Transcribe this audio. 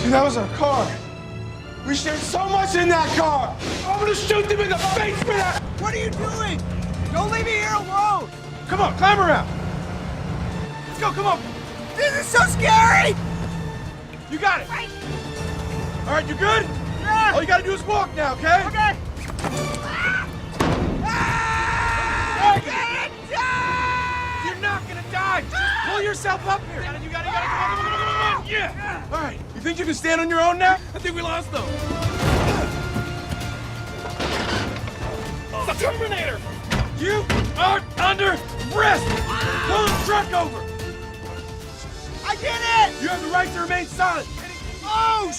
Dude, that was our car. We shared so much in that car. I'm gonna shoot them in the face for that. What are you doing? Don't leave me here alone! Come on, climb around. Let's go, come on. This is so scary! You got it. All right, you good? Yeah! All you gotta do is walk now, okay? Okay! You're not gonna die. Just pull yourself up here. You gotta, come on. Yeah. All right. You think you can stand on your own now? I think we lost them. The Terminator! You are under arrest. Pull the truck over. I did it! You have the right to remain silent. Oh,